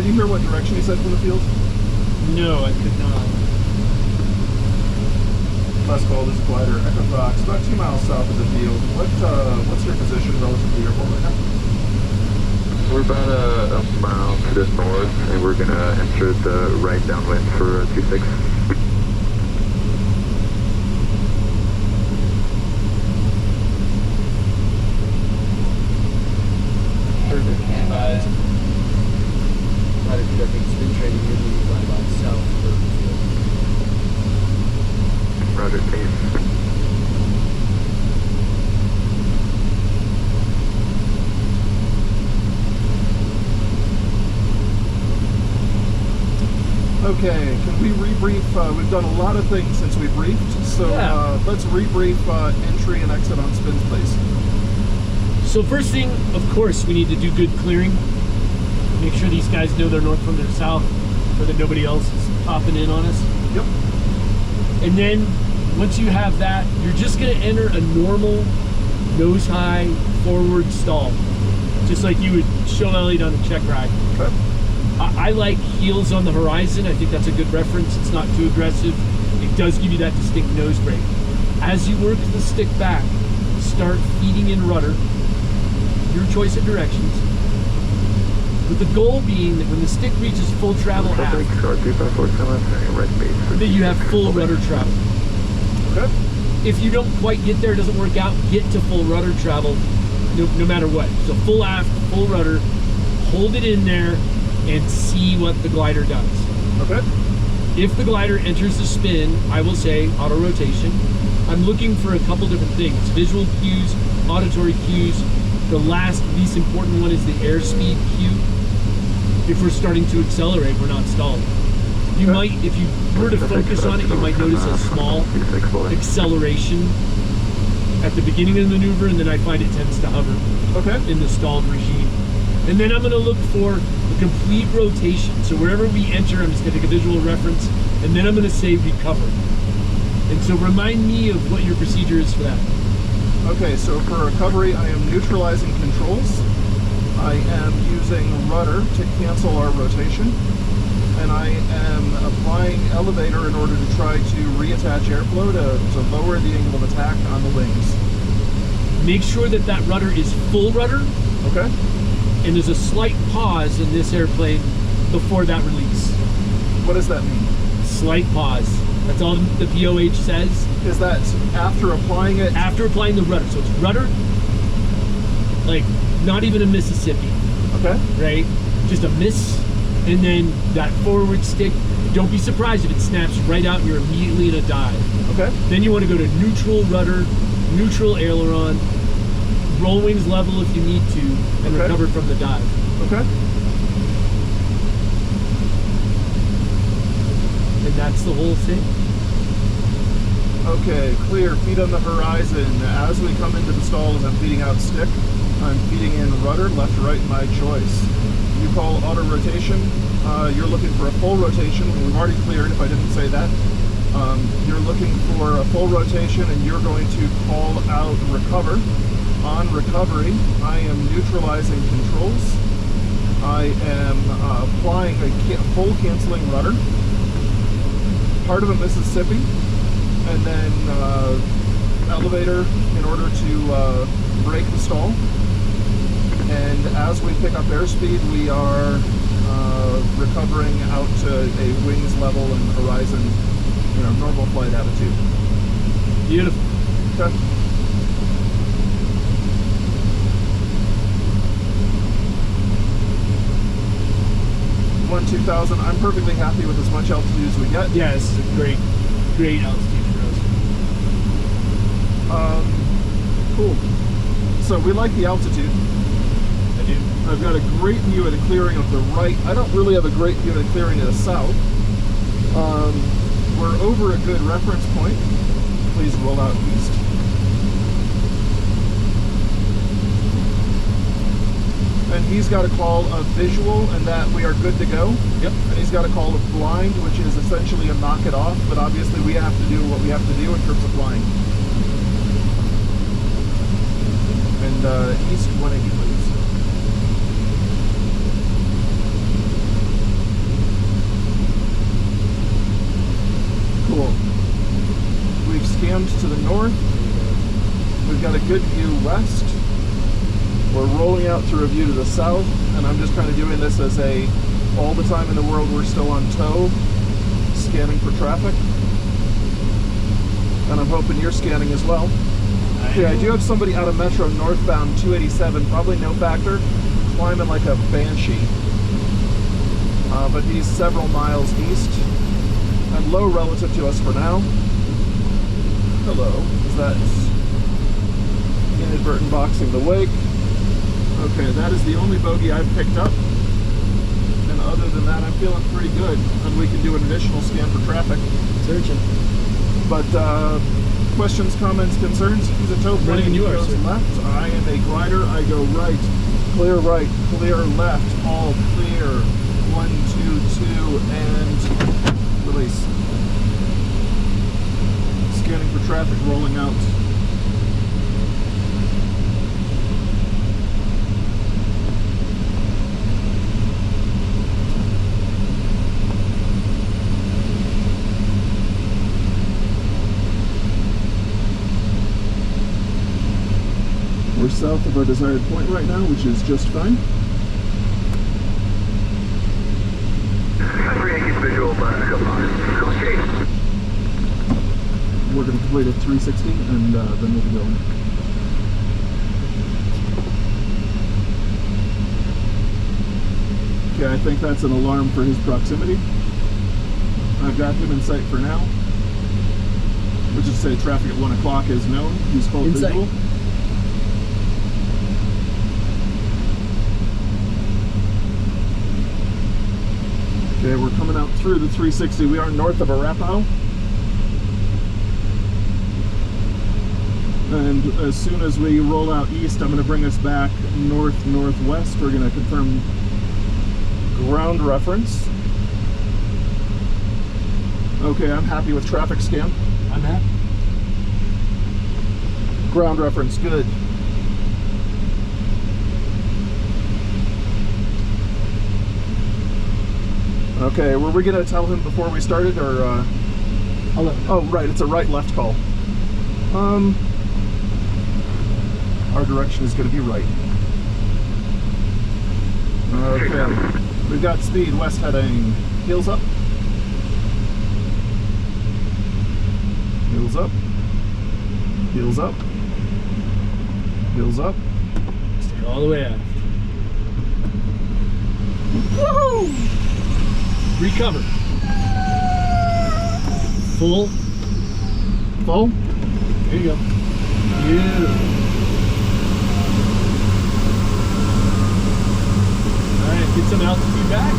you hear what direction he said from the field? No, I could not. Last call, this glider, Echo Fox, about 2 miles south of the field. What's your position relative to the airport right now? We're about a mile to the north, and we're gonna enter the right downwind for 26. Perfect. Glider conducting spin training usually fly about south for the field. Roger, please. Okay, can we rebrief? We've done a lot of things since we briefed, so Yeah. let's rebrief entry and exit on spins, please. So first thing, of course, we need to do good clearing. Make sure these guys know their north from their south, so that nobody else is popping in on us. Yep. And then, once you have that, you're just gonna enter a normal nose-high forward stall, just like you would show Elliot on a check ride. Okay. I like heels on the horizon. I think that's a good reference. It's not too aggressive. It does give you that distinct nose brake. As you work the stick back, start feeding in rudder, your choice of directions, with the goal being that when the stick reaches full travel aft, that you have full rudder travel. Okay. If you don't quite get there, it doesn't work out, get to full rudder travel no matter what. So full aft, full rudder, hold it in there and see what the glider does. Okay. If the glider enters the spin, I will say auto rotation. I'm looking for a couple different things: visual cues, auditory cues. The last, least important one is the airspeed cue. If we're starting to accelerate, we're not stalling. You might, if you were to focus on it, you might notice a small acceleration at the beginning of the maneuver, and then I find it tends to hover Okay. in the stalled regime. And then I'm going to look for a complete rotation. So wherever we enter, I'm just going to take a visual reference, and then I'm going to say recover. And so remind me of what your procedure is for that. Okay, so for recovery, I am neutralizing controls. I am using rudder to cancel our rotation. And I am applying elevator in order to try to reattach airflow to lower the angle of attack on the wings. Make sure that that rudder is full rudder, Okay? and there's a slight pause in this airplane before that release. What does that mean? Slight pause. That's all the POH says. Is that after applying it? After applying the rudder. So it's rudder, like not even a Mississippi, Okay. right? Just a miss, and then that forward stick. Don't be surprised if it snaps right out and you're immediately in a dive. Okay. Then you want to go to neutral rudder, neutral aileron, roll wings level if you need to, and Okay. recover from the dive. Okay. And that's the whole thing. Okay, clear, feet on the horizon. As we come into the stalls, I'm feeding out stick. I'm feeding in rudder, left, right, my choice. You call auto rotation. You're looking for a full rotation. We've already cleared, if I didn't say that. You're looking for a full rotation, and you're going to call out recover. On recovery, I am neutralizing controls. I am applying a full canceling rudder. Part of a Mississippi, and then elevator in order to break the stall. And as we pick up airspeed, we are recovering out to a wings level and horizon, normal flight attitude. Beautiful. Okay. One 2000. I'm perfectly happy with as much altitude as we get. Yeah, this is a great altitude for us. Cool. So we like the altitude. I do. I've got a great view of the clearing of the right. I don't really have a great view of the clearing of the south. We're over a good reference point. Please roll out east. And he's got a call of visual, and that we are good to go. Yep. And he's got a call of blind, which is essentially a knock it off, but obviously we have to do what we have to do in terms of flying. And east 180, please. west. We're rolling out through a view to the south, and I'm just kind of doing this as a, all the time in the world we're still on tow, scanning for traffic. And I'm hoping you're scanning as well. Okay, I do have somebody out of Metro northbound 287, probably no factor, climbing like a banshee. But he's several miles east and low relative to us for now. Hello, is that inadvertent boxing the wake? Okay, that is the only bogey I've picked up. And other than that, I'm feeling pretty good. And we can do an additional scan for traffic. Searching. But questions, comments, concerns? He's a tow Running plane. you He are, goes sir. left. I am a glider. I go right. Clear right. Clear left. All clear. 1, 2, 2, and release. Scanning for traffic, rolling out. We're south of our desired point right now, which is just fine. Visual, okay. We're going to complete at 360 and then we'll be going. Okay, I think that's an alarm for his proximity. I've got him in sight for now. Which is to say traffic at 1 o'clock is known. He's full In sight. visual. Okay, we're coming out through the 360. We are north of Arapahoe. And as soon as we roll out east, I'm going to bring us back north-northwest. We're going to confirm ground reference. Okay, I'm happy with traffic scan. I'm happy. Ground reference, good. Okay, were we going to tell him before we started, or... I'll let him know. Oh, right, it's a right-left call. Our direction is going to be right. Okay, we've got speed west heading. Heels up. Heels up. Heels up. Heels up. Stay all the way out. Woohoo! Recover. Full. Full. There you go. Beautiful. All right, get some altitude back.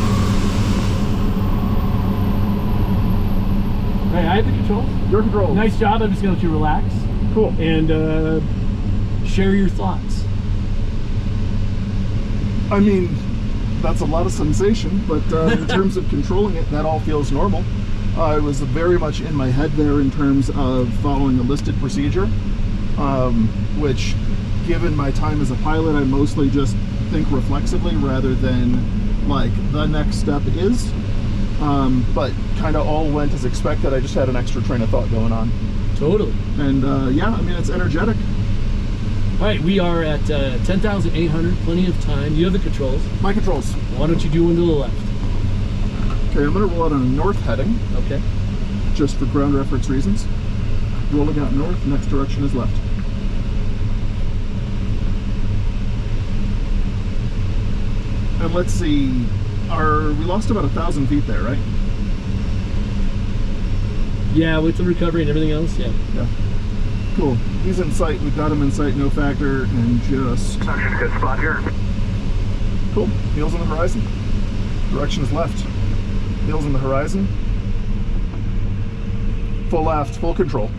All right, I have the controls. Your control. Nice job. I'm just going to let you relax Cool. and share your thoughts. I mean, that's a lot of sensation, but in terms of controlling it, that all feels normal. I was very much in my head there in terms of following a listed procedure, which, given my time as a pilot, I mostly just think reflexively rather than like the next step is. But kind of all went as expected. I just had an extra train of thought going on. Totally. And yeah, I mean, it's energetic. All right, we are at 10,800, plenty of time. You have the controls. My controls. Why don't you do one to the left? Okay, I'm going to roll out on a north heading, Okay. just for ground reference reasons. Rolling out north, next direction is left. And let's see, we lost about 1,000 feet there, right? Yeah, with the recovery and everything else, yeah. Yeah. Cool. He's in sight. We've got him in sight, no factor, and just... Good spot here. Cool. Heels on the horizon. Direction is left. Heels on the horizon. Full left, full control.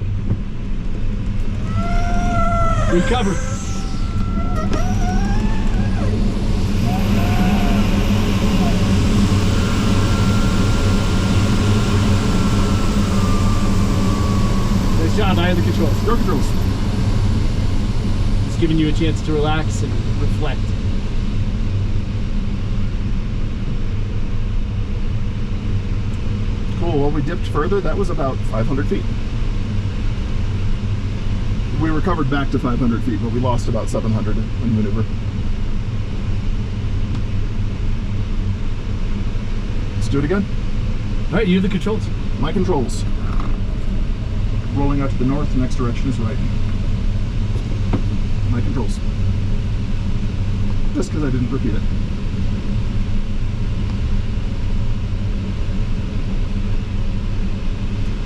Recover. Nice job, I have the controls. Your controls. It's giving you a chance to relax and reflect. Cool. Well, we dipped further. That was about 500 feet. We recovered back to 500 feet, but we lost about 700 in maneuver. Let's do it again. All right, you have the controls. My controls. Rolling out to the north, the next direction is right. My controls. Just because I didn't repeat it.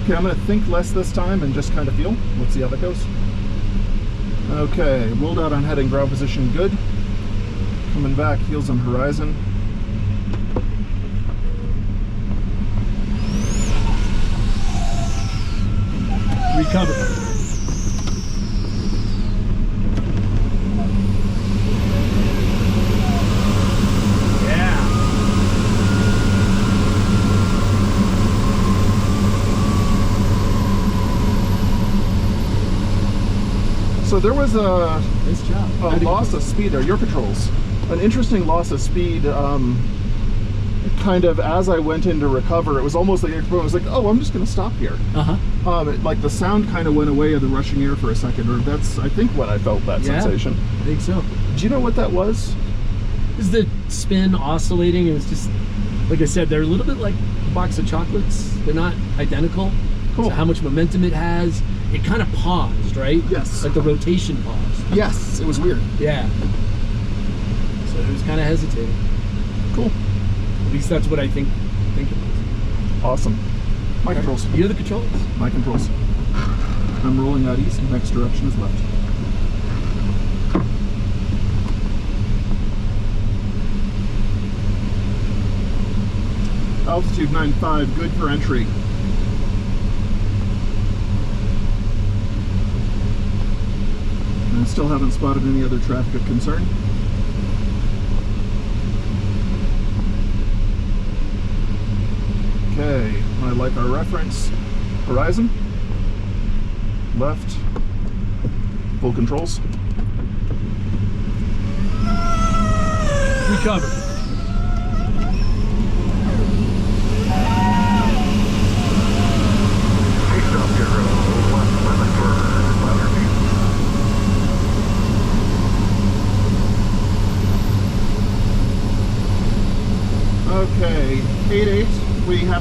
Okay, I'm going to think less this time and just kind of feel. Let's see how that goes. Okay, rolled out on heading, ground position good. Coming back, heels on horizon. Recover. Yeah. So there was a Nice job. loss of speed there. Your controls. An interesting loss of speed. Kind of as I went in to recover, it was almost like it was like, oh, I'm just going to stop here. Like the sound kind of went away of the rushing air for a second, or that's I think what I felt that sensation. I think so. Do you know what that was? This is the spin oscillating, and it's just like I said, they're a little bit like a box of chocolates. They're not identical. Cool. So how much momentum it has. It kind of paused, right? Yes. Like the rotation paused. Yes, it was weird. Yeah. So it was kind of hesitating. Cool. At least that's what I think it was. Awesome. My controls. You're the controls. My controls. I'm rolling out east, next direction is left. Altitude 9.5, good for entry. And I still haven't spotted any other traffic of concern. Okay, I like our reference. Horizon. Left. Full controls. Recover. Take off your left limit for weather. Okay, 8-8. We have